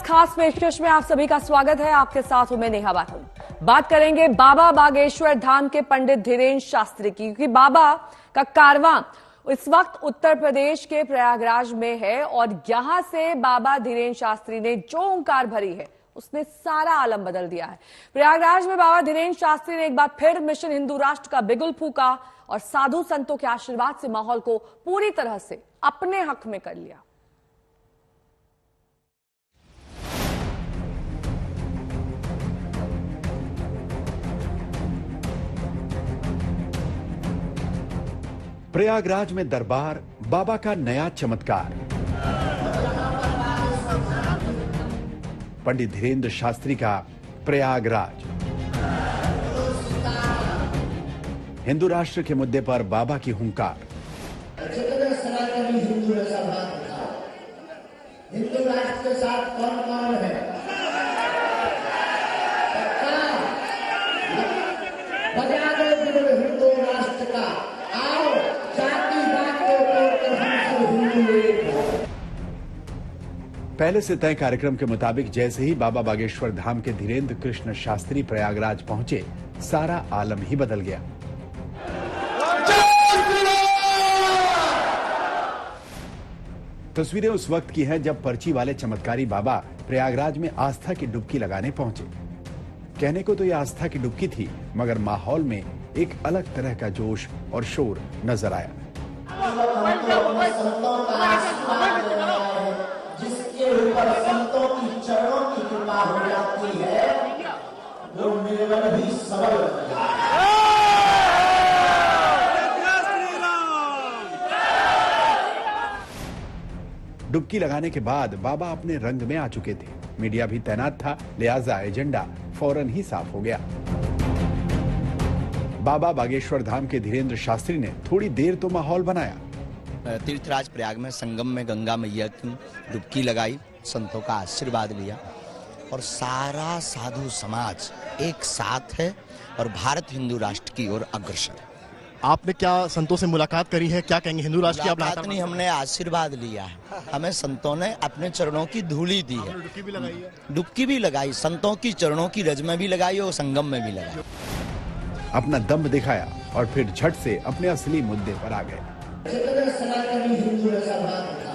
खास पेशकश में आप सभी का स्वागत है। आपके साथ हूं मैं नेहा बाथम। बात करेंगे बाबा बागेश्वर धाम के पंडित धीरेन्द्र शास्त्री की, क्योंकि बाबा का कारवां इस वक्त उत्तर प्रदेश के प्रयागराज में है और यहां से बाबा धीरेन्द्र शास्त्री ने जो ओंकार भरी है उसने सारा आलम बदल दिया है। प्रयागराज में बाबा धीरेन्द्र शास्त्री ने एक बार फिर मिशन हिंदू राष्ट्र का बिगुल फूका और साधु संतों के आशीर्वाद से माहौल को पूरी तरह से अपने हक में कर लिया। प्रयागराज में दरबार बाबा का नया चमत्कार। पंडित धीरेन्द्र शास्त्री का प्रयागराज। हिंदू राष्ट्र के मुद्दे पर बाबा की हुंकार। हिंदू राष्ट्र के साथ कौन कौन है? बजा दो बिगुल हिंदू राष्ट्र का, आओ जाति बात को तोड़कर हम सब हिंदू एक हैं। पहले से तय कार्यक्रम के मुताबिक जैसे ही बाबा बागेश्वर धाम के धीरेन्द्र कृष्ण शास्त्री प्रयागराज पहुंचे, सारा आलम ही बदल गया। तस्वीरें उस वक्त की हैं जब पर्ची वाले चमत्कारी बाबा प्रयागराज में आस्था की डुबकी लगाने पहुंचे। कहने को तो यह आस्था की डुबकी थी, मगर माहौल में एक अलग तरह का जोश और शोर नजर आया। जिसके ऊपर संतों की चरणों की कृपा हो जाती है, वो निर्बल भी सबल हो जाता है। डुबकी लगाने के बाद बाबा अपने रंग में आ चुके थे। मीडिया भी तैनात था, लिहाजा एजेंडा फौरन ही साफ हो गया। बाबा बागेश्वर धाम के धीरेन्द्र शास्त्री ने थोड़ी देर तो माहौल बनाया। तीर्थराज प्रयाग में संगम में गंगा मैया की डुबकी लगाई, संतों का आशीर्वाद लिया और सारा साधु समाज एक साथ है और भारत हिंदू राष्ट्र की ओर अग्रसर है। आपने क्या संतों से मुलाकात करी है? क्या कहेंगे? हिंदू राष्ट्र की आप मुलाकात नहीं, हमने आशीर्वाद लिया है। हमें संतों ने अपने चरणों की धूली दी है। डुबकी भी लगाई है? डुबकी भी लगाई, संतों की चरणों की रज में भी लगाई और संगम में भी लगाई। अपना दम दिखाया और फिर झट से अपने असली मुद्दे पर आ गए। सनातनी हिंदू ऐसा बात था।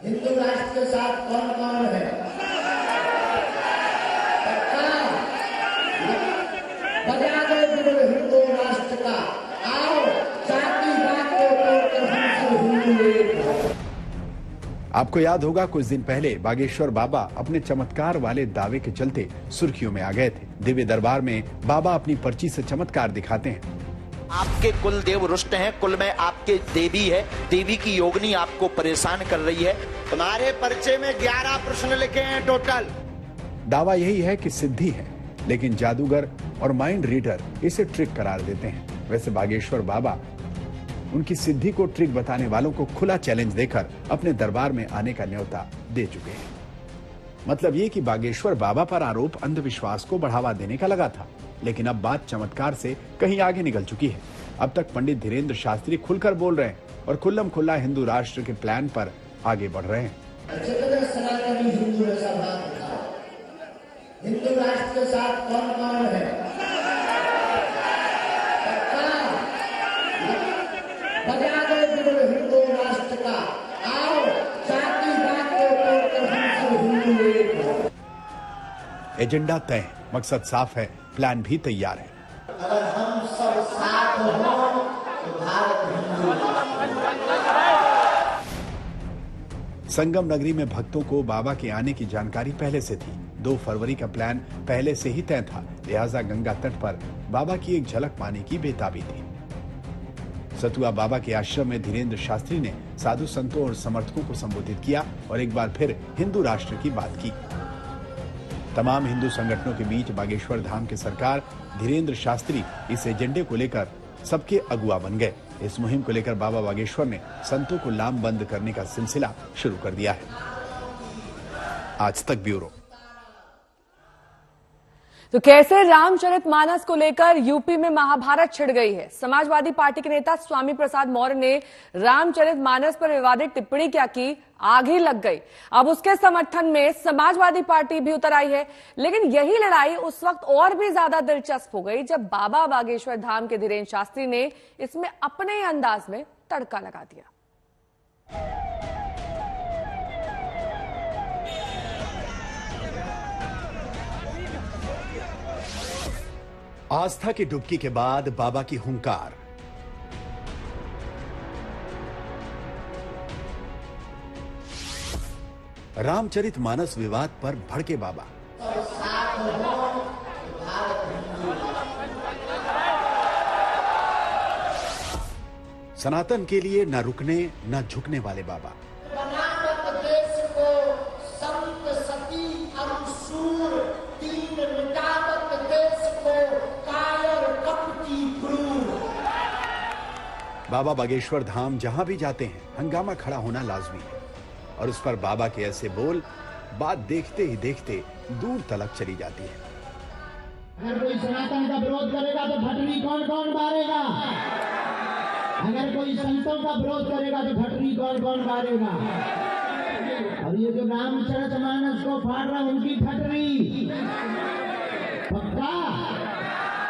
हिंदू राष्ट्र के साथ कौन कौन है? बजा दो बिगुल हिंदू राष्ट्र का, आओ जाति बात को तोड़कर हम सब हिंदू एक हैं। आपको याद होगा कुछ दिन पहले बागेश्वर बाबा अपने चमत्कार वाले दावे के चलते सुर्खियों में आ गए थे। दिव्य दरबार में बाबा अपनी पर्ची से चमत्कार दिखाते हैं। आपके कुल देव रुष्ट हैं, कुल में आपके देवी है, देवी की योगिनी आपको परेशान कर रही है। तुम्हारे पर्चे में 11 प्रश्न लिखे हैं टोटल। दावा यही है कि सिद्धि है, लेकिन जादूगर और माइंड रीडर इसे ट्रिक करार देते हैं। वैसे बागेश्वर बाबा उनकी सिद्धि को ट्रिक बताने वालों को खुला चैलेंज देकर अपने दरबार में आने का न्योता दे चुके हैं। मतलब ये कि बागेश्वर बाबा पर आरोप अंधविश्वास को बढ़ावा देने का लगा था, लेकिन अब बात चमत्कार से कहीं आगे निकल चुकी है। अब तक पंडित धीरेन्द्र शास्त्री खुलकर बोल रहे हैं और खुल्लम खुल्ला हिंदू राष्ट्र के प्लान पर आगे बढ़ रहे हैं। सनातनी हिंदू ऐसा बात था। हिंदू राष्ट्र के साथ कौन कौन है? बजा दो बिगुल हिंदू राष्ट्र का, आओ जाति बात को तोड़कर हम सब हिंदू एक हैं। एजेंडा तय है, मकसद साफ है, प्लान भी तैयार है। अगर हम सब साथ हों तो भारत हिंदू। संगम नगरी में भक्तों को बाबा के आने की जानकारी पहले से थी। 2 फरवरी का प्लान पहले से ही तय था, लिहाजा गंगा तट पर बाबा की एक झलक पाने की बेताबी थी। सतुआ बाबा के आश्रम में धीरेन्द्र शास्त्री ने साधु संतों और समर्थकों को संबोधित किया और एक बार फिर हिंदू राष्ट्र की बात की। तमाम हिंदू संगठनों के बीच बागेश्वर धाम के सरकार धीरेन्द्र शास्त्री इस एजेंडे को लेकर सबके अगुआ बन गए। इस मुहिम को लेकर बाबा बागेश्वर ने संतों को लामबंद करने का सिलसिला शुरू कर दिया है। आज तक ब्यूरो। तो कैसे रामचरितमानस को लेकर यूपी में महाभारत छिड़ गई है। समाजवादी पार्टी के नेता स्वामी प्रसाद मौर्य ने रामचरितमानस पर विवादित टिप्पणी क्या की, आग ही लग गई। अब उसके समर्थन में समाजवादी पार्टी भी उतर आई है। लेकिन यही लड़ाई उस वक्त और भी ज्यादा दिलचस्प हो गई जब बाबा बागेश्वर धाम के धीरेन्द्र शास्त्री ने इसमें अपने ही अंदाज में तड़का लगा दिया। आस्था की डुबकी के बाद बाबा की हुंकार। रामचरितमानस विवाद पर भड़के बाबा। सनातन के लिए न रुकने न झुकने वाले बाबा। बाबा बागेश्वर धाम जहां भी जाते हैं हंगामा खड़ा होना लाजमी है और उस पर बाबा के ऐसे बोल बात देखते ही देखते दूर तलक चली जाती है। अगर कोई सनातन का विरोध करेगा तो भटरी कौन कौन मारेगा? अगर कोई संतों का विरोध करेगा तो भटरी कौन कौन मारेगा? और ये जो रामचरितमानस को फाड़ रहा उनकी भटरी पक्का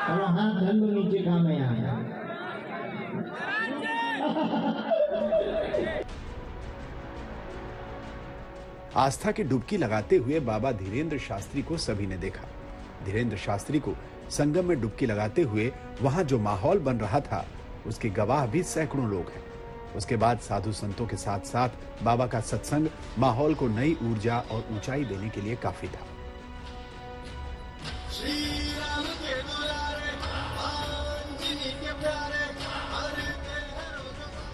और हाथ धन नीचे काम में आया। आस्था की डुबकी लगाते हुए बाबा धीरेन्द्र शास्त्री को सभी ने देखा। धीरेन्द्र शास्त्री को संगम में डुबकी लगाते हुए वहां जो माहौल बन रहा था उसके गवाह भी सैकड़ों लोग हैं। उसके बाद साधु संतों के साथ साथ बाबा का सत्संग माहौल को नई ऊर्जा और ऊंचाई देने के लिए काफी था।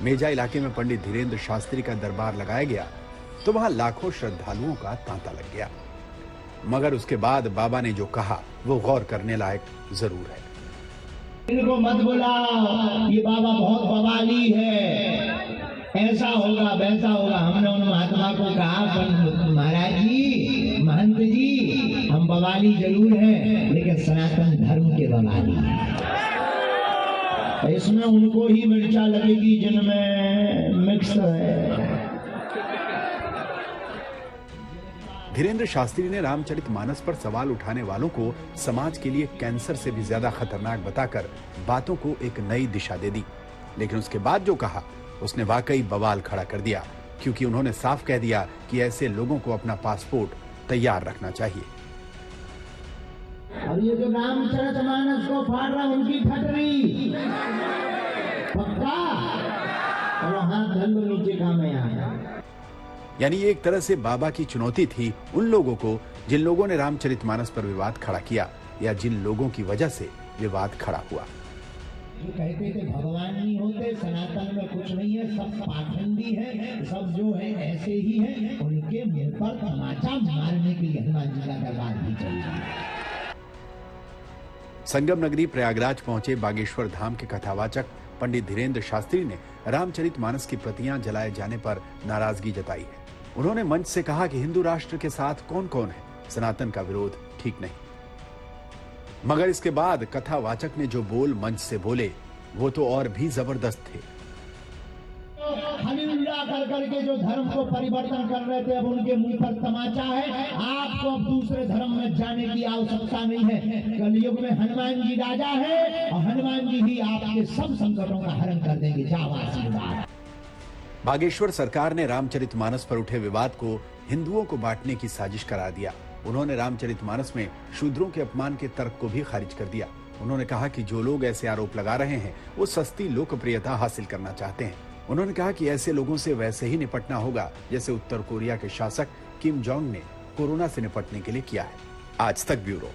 मेजा इलाके में पंडित धीरेन्द्र शास्त्री का दरबार लगाया गया तो वहां लाखों श्रद्धालुओं का तांता लग गया। मगर उसके बाद बाबा ने जो कहा वो गौर करने लायक जरूर है। इनको मत बुलाओ, ये बाबा बहुत बवाली है, ऐसा होगा वैसा होगा। हमने उन महात्मा को कहा महाराज जी, महंत जी, हम बवाली जरूर हैं लेकिन सनातन धर्म के बवाली हैं। इसमें उनको ही मिर्चा लगेगी जिनमें मिक्स है। धीरेन्द्र शास्त्री ने रामचरितमानस पर सवाल उठाने वालों को समाज के लिए कैंसर से भी ज्यादा खतरनाक बताकर बातों को एक नई दिशा दे दी। लेकिन उसके बाद जो कहा उसने वाकई बवाल खड़ा कर दिया, क्योंकि उन्होंने साफ कह दिया कि ऐसे लोगों को अपना पासपोर्ट तैयार रखना चाहिए। और ये जो रामचरितमानस को फाड़ रहा उनकी फटरी पक्का और हाथ धन नीचे काम में आया। यानी ये एक तरह से बाबा की चुनौती थी उन लोगों को जिन लोगों ने रामचरितमानस पर विवाद खड़ा किया या जिन लोगों की वजह से विवाद खड़ा हुआ। जो कहते थे भगवान नहीं होते, सनातन में कुछ नहीं है, सब पाखंडी है, सब जो है ऐसे ही है, उनके मुंह पर तमाचा मारने के लिए हनुमान जी का दरबार भी चाहिए। संगम नगरी प्रयागराज पहुंचे बागेश्वर धाम के कथावाचक पंडित धीरेन्द्र शास्त्री ने रामचरितमानस की प्रतियां जलाए जाने पर नाराजगी जताई है। उन्होंने मंच से कहा कि हिंदू राष्ट्र के साथ कौन कौन है, सनातन का विरोध ठीक नहीं। मगर इसके बाद कथावाचक ने जो बोल मंच से बोले वो तो और भी जबरदस्त थे। हल्ला कर करके जो धर्म को परिवर्तन कर रहे थे अब उनके मुंह पर तमाचा है। आपको अब दूसरे धर्म में जाने की आवश्यकता नहीं है। कलयुग में हनुमान जी राजा है और हनुमान जी ही आपके सब संकटों का हरण कर देंगे। जाओ आशीर्वाद। बागेश्वर सरकार ने रामचरितमानस पर उठे विवाद को हिंदुओं को बांटने की साजिश करार दिया। उन्होंने रामचरितमानस में शूद्रों के अपमान के तर्क को भी खारिज कर दिया। उन्होंने कहा कि जो लोग ऐसे आरोप लगा रहे हैं वो सस्ती लोकप्रियता हासिल करना चाहते हैं। उन्होंने कहा कि ऐसे लोगों से वैसे ही निपटना होगा जैसे उत्तर कोरिया के शासक किम जोंग ने कोरोना से निपटने के लिए किया है। आज तक ब्यूरो।